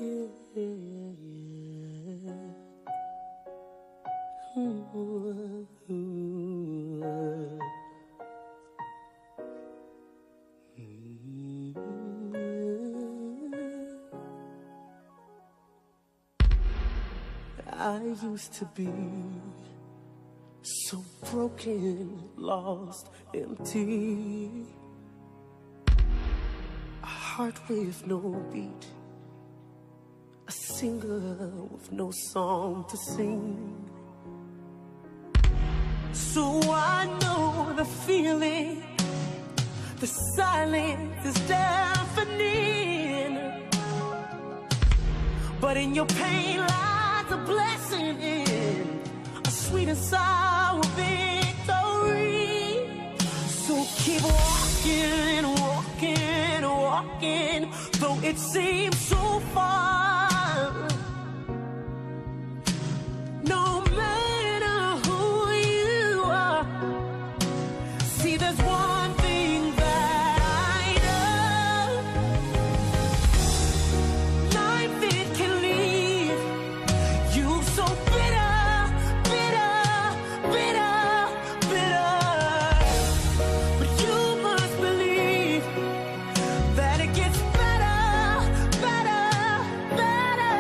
I used to be so broken, lost, empty. A heart with no beat, a singer with no song to sing. So I know the feeling, the silence is deafening. But in your pain lies a blessing, in a sweet and sour victory. So keep walking, walking, walking, though it seems so far. No matter who you are, see there's one thing that I know. Life, it can leave you so bitter, bitter, bitter, bitter. But you must believe that it gets better, better, better,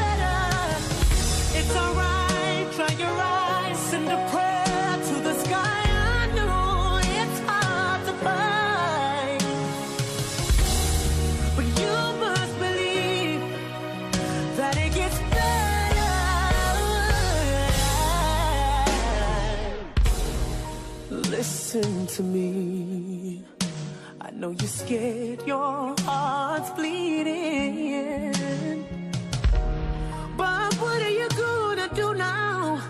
better. It's alright, try your eyes, send a prayer to the sky. I know it's hard to find, but you must believe that it gets better. Listen to me. I know you're scared, your heart's bleeding. But what are you gonna do now?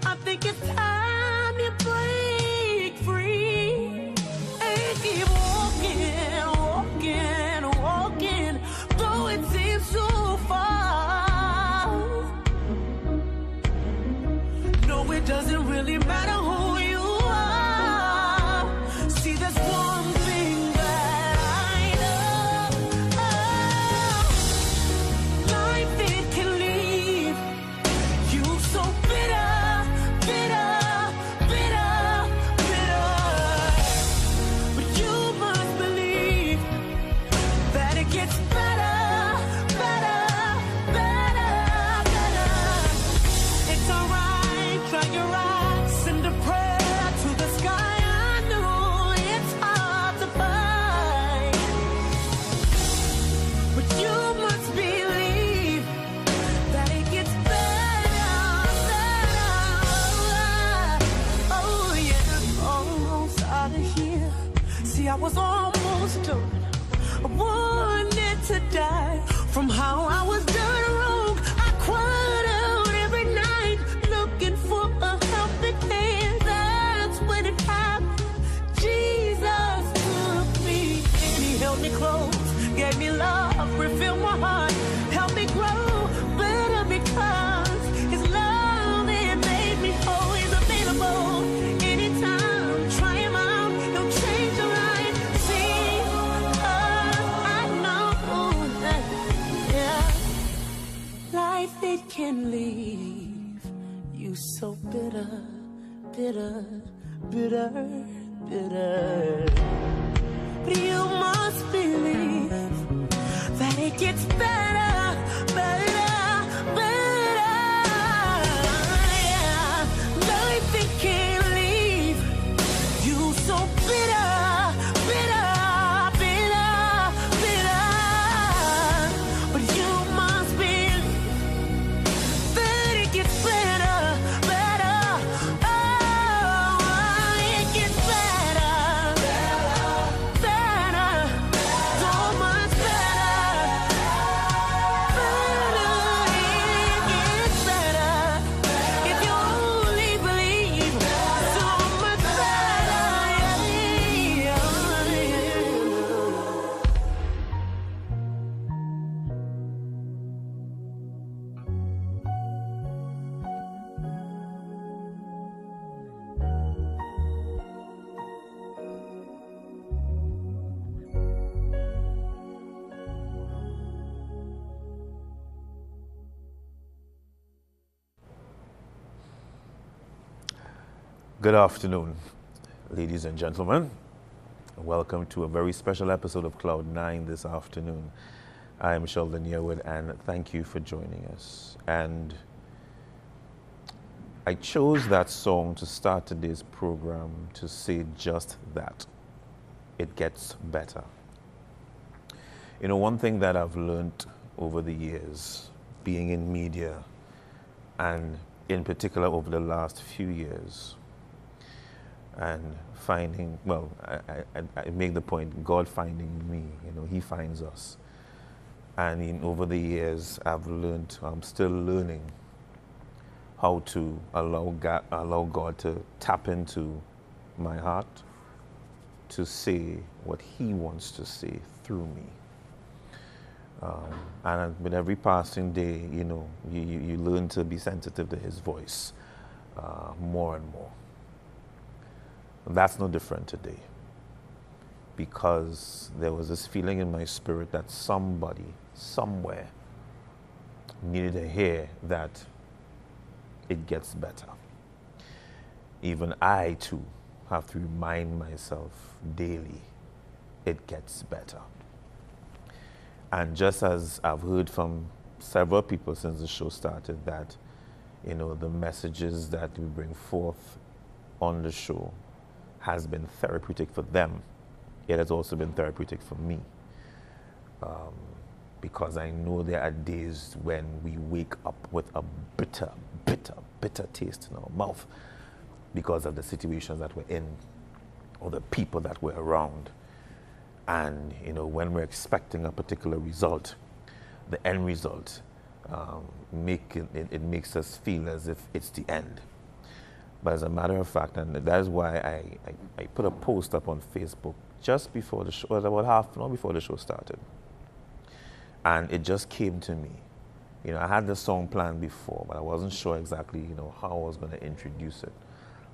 I think it's time you break free and keep walking, walking, walking, though it seems so far. No, it doesn't really matter who you are. See, there's one thing that I know. Life, it can leave you so bitter, bitter, bitter, bitter. But you must believe that it gets better, better, better, better. It's alright, try your eyes, send a prayer to the sky. I know it's hard to find, but you must believe that it gets better, better. Oh yeah, almost out of here. See, I was almost done. I wanted to die from how I was done wrong. I cried out every night looking for a helping hand. That's when it happened. Jesus took me, and he held me close, gave me love, refilled my heart, helped me grow better because his love, it made me whole. He's available anytime. Try him out, he'll change your life. See, I know that, yeah. Life, it can leave you so bitter, bitter, bitter, bitter. But you must believe that it gets better, better, better. Yeah. Life, it can leave you so bitter, bitter, bitter, bitter. But you must believe that it gets better, better. Oh, it gets better, better, so much better, better. Good afternoon, ladies and gentlemen. Welcome to a very special episode of Cloud9 this afternoon. I am Sheldon Yearwood, and thank you for joining us. And I chose that song to start today's program to say just that. It gets better. You know, one thing that I've learned over the years, being in media, and in particular over the last few years, and finding, well, I make the point, God finding me, you know, He finds us. And over the years, I've learned, I'm still learning how to allow God to tap into my heart to say what He wants to say through me. And with every passing day, you know, you learn to be sensitive to His voice more and more. That's no different today, because there was this feeling in my spirit that somebody, somewhere, needed to hear that it gets better. Even I, too, have to remind myself daily, it gets better. And just as I've heard from several people since the show started that, you know, the messages that we bring forth on the show has been therapeutic for them, it has also been therapeutic for me. Because I know there are days when we wake up with a bitter taste in our mouth because of the situations that we're in or the people that we're around. And, you know, when we're expecting a particular result, the end result, it makes us feel as if it's the end. But as a matter of fact, and that is why I put a post up on Facebook just before the show, about half an hour before the show started. And it just came to me. You know, I had the song planned before, but I wasn't sure exactly, you know, how I was going to introduce it.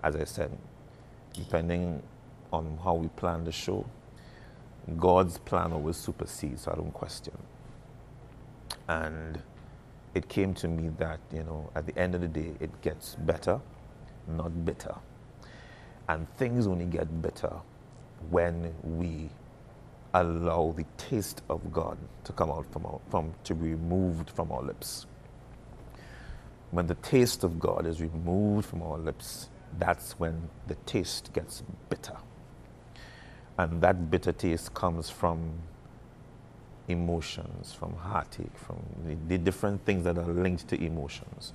As I said, depending on how we plan the show, God's plan always supersedes, so I don't question. And it came to me that, you know, at the end of the day, it gets better, not bitter. And things only get better when we allow the taste of God to come out to be removed from our lips. When the taste of God is removed from our lips, that's when the taste gets bitter. And that bitter taste comes from emotions, from heartache, from the different things that are linked to emotions.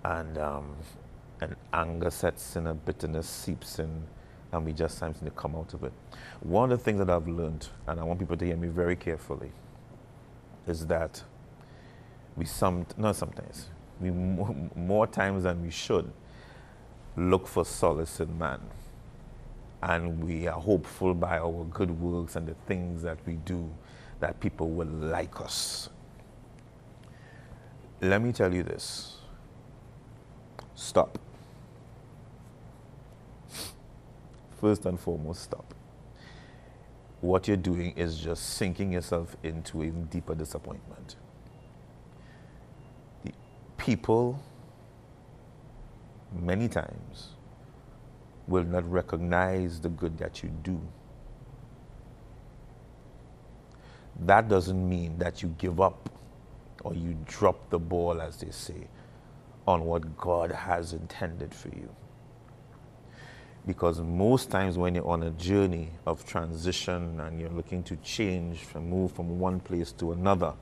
And anger sets in, a bitterness seeps in, and we just sometimes need to come out of it. One of the things that I've learned, and I want people to hear me very carefully, is that more times than we should, look for solace in man. And we are hopeful by our good works and the things that we do that people will like us. Let me tell you this. Stop. First and foremost, stop. What you're doing is just sinking yourself into even deeper disappointment. The people, many times, will not recognize the good that you do. That doesn't mean that you give up or you drop the ball, as they say, on what God has intended for you. Because most times when you're on a journey of transition and you're looking to change and move from one place to another,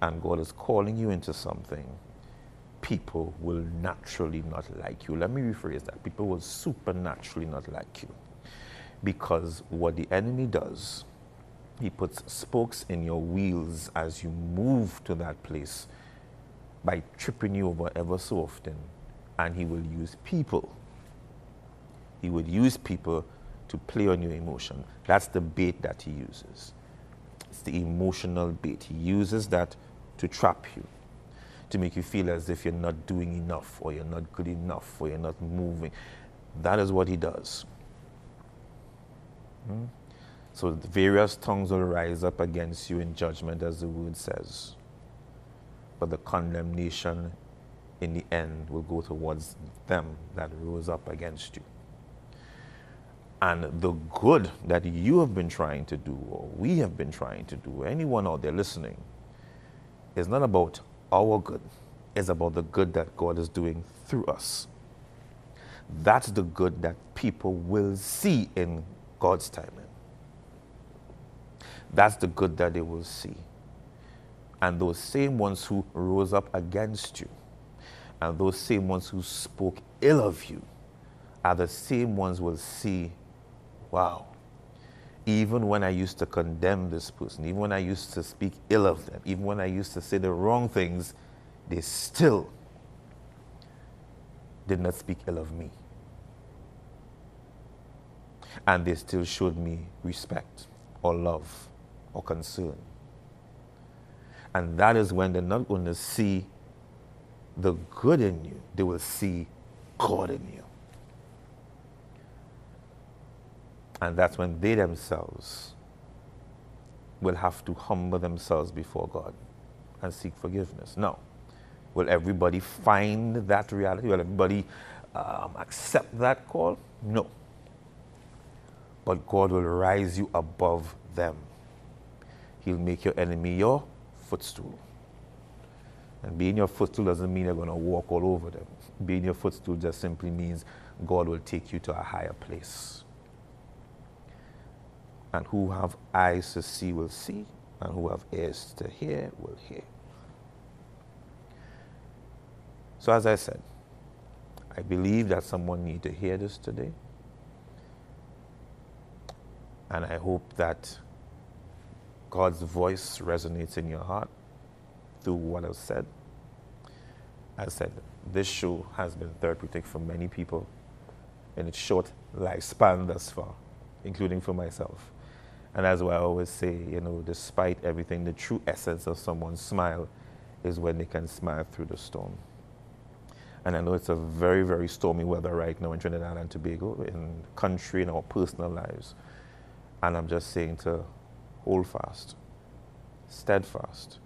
and God is calling you into something, people will naturally not like you. Let me rephrase that. People will supernaturally not like you. Because what the enemy does, he puts spokes in your wheels as you move to that place by tripping you over ever so often. And he will use people. He would use people to play on your emotion. That's the bait that he uses. It's the emotional bait. He uses that to trap you, to make you feel as if you're not doing enough, or you're not good enough, or you're not moving. That is what he does. So the various tongues will rise up against you in judgment, as the word says. But the condemnation in the end will go towards them that rose up against you. And the good that you have been trying to do, or we have been trying to do, anyone out there listening, is not about our good. It's about the good that God is doing through us. That's the good that people will see in God's timing. That's the good that they will see. And those same ones who rose up against you, and those same ones who spoke ill of you, are the same ones will see, wow, even when I used to condemn this person, even when I used to speak ill of them, even when I used to say the wrong things, they still did not speak ill of me. And they still showed me respect or love or concern. And that is when they're not going to see the good in you, they will see God in you. And that's when they themselves will have to humble themselves before God and seek forgiveness. Now, will everybody find that reality? Will everybody accept that call? No. But God will rise you above them. He'll make your enemy your footstool. And being your footstool doesn't mean you're going to walk all over them. Being your footstool just simply means God will take you to a higher place. And who have eyes to see will see, and who have ears to hear will hear. So as I said, I believe that someone needs to hear this today. And I hope that God's voice resonates in your heart through what I've said. As I said, this show has been therapeutic for many people in its short lifespan thus far, including for myself. And that's why I always say, despite everything, the true essence of someone's smile is when they can smile through the storm. And I know it's a very, very stormy weather right now in Trinidad and Tobago, in the country, in our personal lives. And I'm just saying to hold fast, steadfast,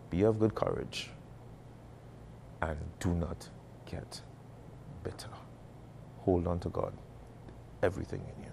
be of good courage, and do not get bitter. Hold on to God, everything in you.